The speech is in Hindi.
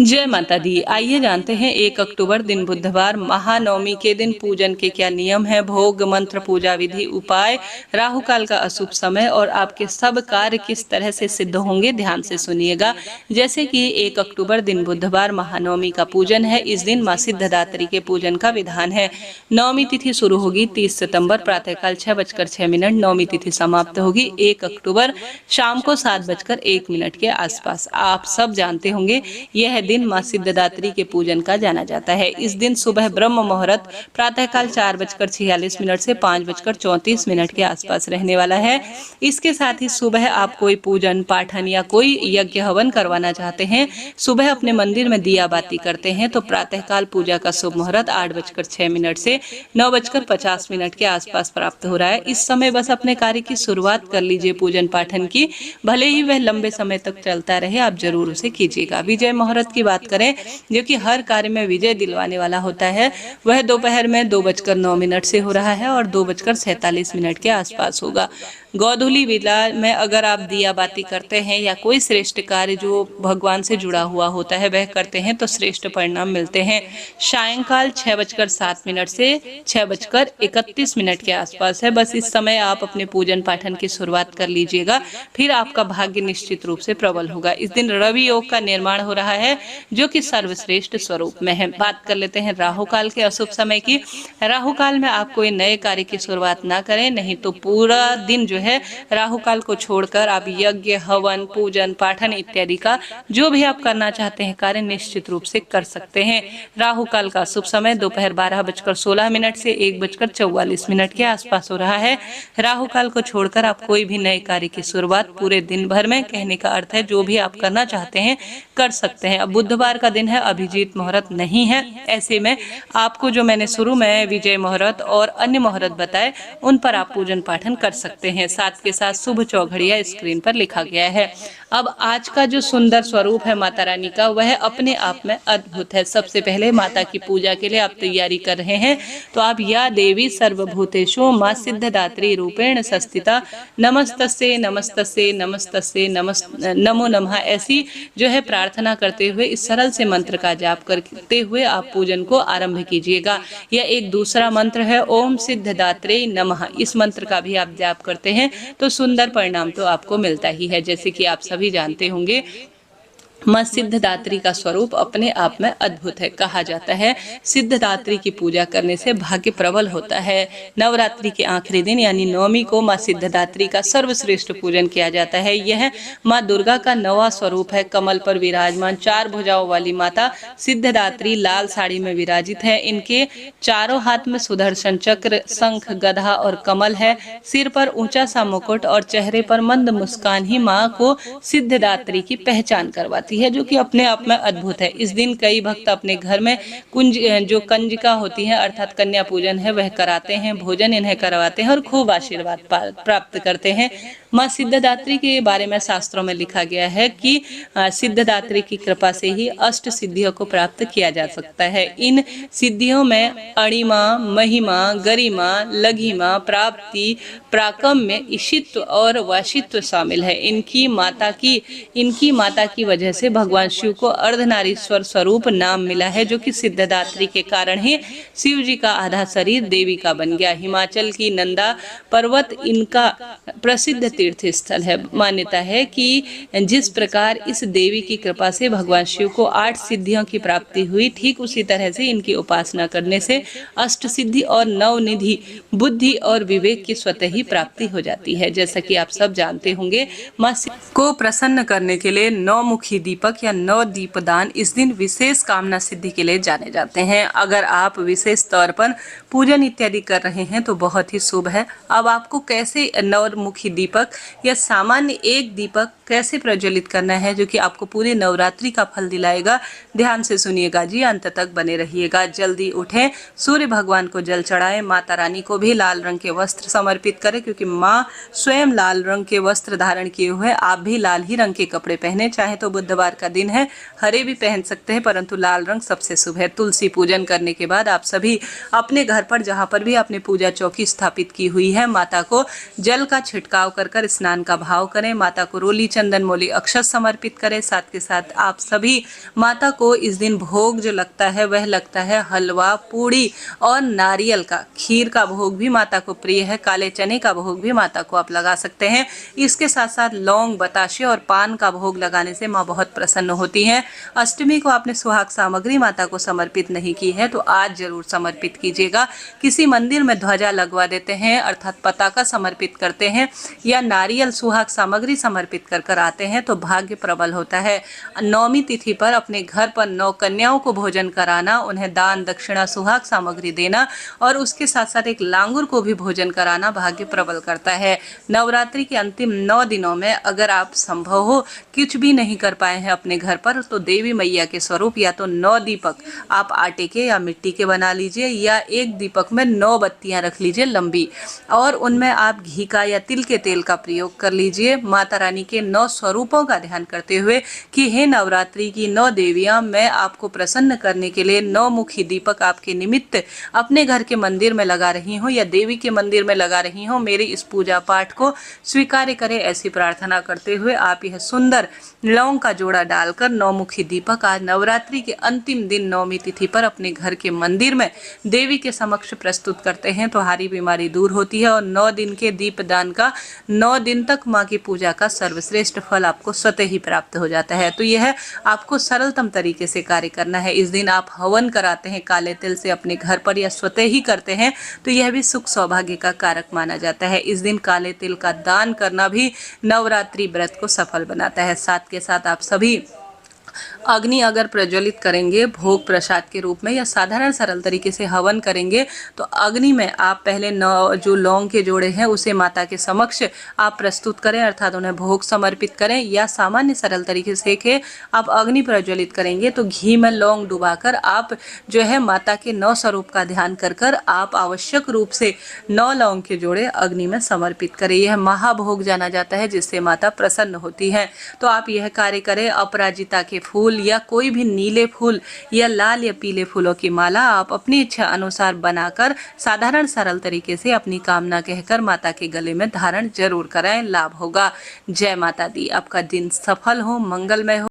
जय माता दी। आइए जानते हैं 1 अक्टूबर दिन बुधवार महानवमी के दिन पूजन के क्या नियम है, भोग मंत्र, पूजा विधि, उपाय, राहु काल का अशुभ समय और आपके सब कार्य किस तरह से सिद्ध होंगे। ध्यान से सुनिएगा। जैसे कि 1 अक्टूबर दिन बुधवार महानवमी का पूजन है। इस दिन माँ सिद्धदात्री के पूजन का विधान है। नवमी तिथि शुरू होगी 30 सितंबर प्रातःकाल 6:06 नवमी तिथि समाप्त होगी 1 अक्टूबर शाम को 7:01 के आसपास। आप सब जानते होंगे यह दिन माँ सिद्धदात्री के पूजन का जाना जाता है। इस दिन सुबह ब्रह्म मुहूर्त प्रातःकाल 4:46 से 5:34 के आसपास रहने वाला है। इसके साथ ही सुबह आप कोई पूजन पाठन या कोई यज्ञ हवन करवाना चाहते हैं, सुबह अपने मंदिर में दिया बाती करते हैं तो प्रातःकाल पूजा का शुभ मुहूर्त 8:06 से 9:50 के आसपास प्राप्त हो रहा है। इस समय बस अपने कार्य की शुरुआत कर लीजिए पूजन पाठन की, भले ही वह लंबे समय तक चलता रहे, आप जरूर उसे कीजिएगा। विजय मुहूर्त की बात करें जो कि हर कार्य में विजय दिलवाने वाला होता है, वह दोपहर में 2:09 से हो रहा है और 2:47 के आसपास होगा। गोधूली वेला में अगर आप दिया बाती करते हैं या कोई श्रेष्ठ कार्य जो भगवान से जुड़ा हुआ होता है वह करते हैं तो श्रेष्ठ परिणाम मिलते हैं। सायंकाल 6:07 से 6:31 के आसपास है। बस इस समय आप अपने पूजन पाठन की शुरुआत कर लीजिएगा, फिर आपका भाग्य निश्चित रूप से प्रबल होगा। इस दिन रवि योग का निर्माण हो रहा है जो कि सर्वश्रेष्ठ स्वरूप में है। बात कर लेते हैं राहु काल के अशुभ समय की। राहु काल में आप कोई नए कार्य की शुरुआत ना करें, नहीं तो पूरा दिन जो है राहु काल को छोड़कर आप यज्ञ हवन पूजन पाठन इत्यादि का जो भी आप करना चाहते हैं कार्य निश्चित रूप से कर सकते हैं। राहु काल का शुभ समय दोपहर 12:16 से 1:44 के आसपास हो रहा है। राहु काल को छोड़कर आप कोई भी नए कार्य की शुरुआत पूरे दिन भर में, कहने का अर्थ है जो भी आप करना चाहते हैं कर सकते हैं। अब बुधवार का दिन है, अभिजीत मुहूर्त नहीं है। ऐसे में आपको जो मैंने शुरू में विजय मुहूर्त और अन्य मुहूर्त बताए उन पर आप पूजन पाठन कर सकते हैं। साथ के साथ शुभ चौघड़िया स्क्रीन पर लिखा गया है। अब आज का जो सुंदर स्वरूप है माता रानी का वह अपने आप में अद्भुत है। सबसे पहले माता की पूजा के लिए आप तैयारी कर रहे हैं तो आप या देवी सर्वभूतेषु माँ सिद्धदात्री रूपेण संस्थिता नमस्तस्ये नमस्तस्ये नमस्तस्ये नमो नमः ऐसी जो है प्रार्थना करते हुए इस सरल से मंत्र का जाप करते हुए आप पूजन को आरंभ कीजिएगा। यह एक दूसरा मंत्र है ओम सिद्धदात्रे नमः। इस मंत्र का भी आप जाप करते हैं तो सुंदर परिणाम तो आपको मिलता ही है। जैसे कि आप सभी जानते होंगे माँ सिद्धदात्री का स्वरूप अपने आप में अद्भुत है। कहा जाता है सिद्धदात्री की पूजा करने से भाग्य प्रबल होता है। नवरात्रि के आखिरी दिन यानी नवमी को माँ सिद्धदात्री का सर्वश्रेष्ठ पूजन किया जाता है। यह माँ दुर्गा का नवा स्वरूप है। कमल पर विराजमान 4 भुजाओं वाली माता सिद्धदात्री लाल साड़ी में विराजित है। इनके चारों हाथ में सुदर्शन चक्र, शंख, गदा और कमल है। सिर पर ऊंचा सा मुकुट और चेहरे पर मंद मुस्कान ही माँ को सिद्धदात्री की पहचान करवाती है, जो कि अपने आप में अद्भुत है। इस दिन कई भक्त अपने घर में कंजिका होती है अर्थात कन्या पूजन है वह कराते हैं, भोजन इन्हें करवाते हैं और खूब आशीर्वाद प्राप्त करते हैं। माँ सिद्धदात्री के बारे में शास्त्रों में लिखा गया है कि सिद्धदात्री की कृपा से ही अष्ट सिद्धियों को प्राप्त किया जा सकता है। इन सिद्धियों में अणिमा, महिमा, गरिमा, लघिमा, प्राप्ति, प्राकम्य, ईशित्व और वाशित्व शामिल है। इनकी माता की वजह से भगवान शिव को अर्धनारीश्वर स्वरूप नाम मिला है, जो कि सिद्धदात्री के कारण ही शिव जी का आधा शरीर देवी का बन गया। हिमाचल की नंदा पर्वत इनका प्रसिद्ध तीर्थ स्थल है। मान्यता है कि जिस प्रकार इस देवी की कृपा से भगवान शिव को 8 सिद्धियों की प्राप्ति हुई, ठीक उसी तरह से इनकी उपासना करने से अष्ट सिद्धि और नवनिधि बुद्धि और विवेक की स्वतः ही प्राप्ति हो जाती है। जैसा कि आप सब जानते होंगे माँ को प्रसन्न करने के लिए 9 मुखी दीपक या 9 दीपदान इस दिन विशेष कामना सिद्धि के लिए जाने जाते हैं। अगर आप विशेष तौर पर पूजन इत्यादि कर रहे हैं तो बहुत ही शुभ है। अब आपको कैसे 9 मुखी दीपक या सामान्य एक दीपक कैसे प्रज्वलित करना है जो कि आपको पूरे नवरात्रि का फल दिलाएगा, ध्यान से सुनिएगा जी, अंत तक बने रहिएगा। जल्दी उठें, सूर्य भगवान को जल चढ़ाएं, माता रानी को भी लाल रंग के वस्त्र समर्पित करें क्योंकि माँ स्वयं लाल रंग के वस्त्र धारण किए हुए। आप भी लाल ही रंग के कपड़े पहने, चाहे तो बुधवार का दिन है हरे भी पहन सकते हैं परंतु लाल रंग सबसे शुभ है। तुलसी पूजन करने के बाद आप सभी अपने घर पर जहाँ पर भी आपने पूजा चौकी स्थापित की हुई है माता को जल का छिड़काव कर स्नान का भाव करें। माता को रोली चंदन मोली अक्षत समर्पित करें। साथ के साथ आप सभी माता को इस दिन भोग जो लगता है वह लगता है हलवा, पूड़ी और नारियल का। खीर का भोग भी माता को प्रिय है। काले चने का भोग भी माता को आप लगा सकते हैं। इसके साथ साथ लौंग, बताशे और पान का भोग लगाने से माँ बहुत प्रसन्न होती हैं। अष्टमी को आपने सुहाग सामग्री माता को समर्पित नहीं की है तो आज जरूर समर्पित कीजिएगा। किसी मंदिर में ध्वजा लगवा देते हैं अर्थात पताका समर्पित करते हैं या नारियल सुहाग सामग्री समर्पित कर आते हैं तो भाग्य प्रबल होता है। नौमी तिथि पर अपने घर पर 9 कन्याओं को भोजन कराना, उन्हें दान दक्षिणा सुहाग सामग्री देना और उसके साथ साथ एक लांगुर को भी भोजन कराना भाग्य प्रबल करता है। नवरात्रि के अंतिम 9 दिनों में अगर आप संभव हो कुछ भी नहीं कर पाए हैं अपने घर पर तो देवी मैया के स्वरूप या तो 9 दीपक आप आटे के या मिट्टी के बना लीजिए या एक दीपक में 9 बत्तियां रख लीजिए लंबी और उनमें आप घी का या तिल के तेल का प्रयोग कर लीजिए। माता रानी के 9 स्वरूपों का ध्यान करते हुए कि हे नवरात्रि की 9 देवियां, मैं आपको प्रसन्न करने के लिए 9 मुखी दीपक आपके निमित्त अपने घर के मंदिर में लगा रही हूँ या देवी के मंदिर में लगा रही हूँ, मेरी इस पूजा पाठ को स्वीकार करें, ऐसी प्रार्थना करते हुए आप यह सुंदर लौंग का जोड़ा डालकर 9 मुखी दीपक आज नवरात्रि के अंतिम दिन नौमी तिथि पर अपने घर के मंदिर में देवी के समक्ष प्रस्तुत करते हैं तो हारी बीमारी दूर होती है और 9 दिन के दीपदान का 9 दिन तक माँ की पूजा का सर्वश्रेष्ठ फल आपको स्वतः ही प्राप्त हो जाता है। तो यह आपको सरलतम तरीके से कार्य करना है। इस दिन आप हवन कराते हैं काले तिल से अपने घर पर या स्वतः ही करते हैं तो यह भी सुख सौभाग्य का कारक माना जाता है। इस दिन काले तिल का दान करना भी नवरात्रि व्रत को सफल बनाता है। साथ के साथ आप सभी अग्नि अगर प्रज्वलित करेंगे भोग प्रसाद के रूप में या साधारण सरल तरीके से हवन करेंगे तो अग्नि में आप पहले जो लौंग के जोड़े हैं उसे माता के समक्ष आप प्रस्तुत करें अर्थात उन्हें भोग समर्पित करें या सामान्य सरल तरीके से के आप अग्नि प्रज्वलित करेंगे तो घी में लौंग डुबाकर आप जो है माता के 9 स्वरूप का ध्यान कर आप आवश्यक रूप से 9 लौंग के जोड़े अग्नि में समर्पित करें। यह महाभोग जाना जाता है जिससे माता प्रसन्न होती है। तो आप यह कार्य करें। अपराजिता के फूल या कोई भी नीले फूल या लाल या पीले फूलों की माला आप अपनी इच्छा अनुसार बनाकर साधारण सरल तरीके से अपनी कामना कहकर माता के गले में धारण जरूर कराएं, लाभ होगा। जय माता दी। आपका दिन सफल हो, मंगलमय हो।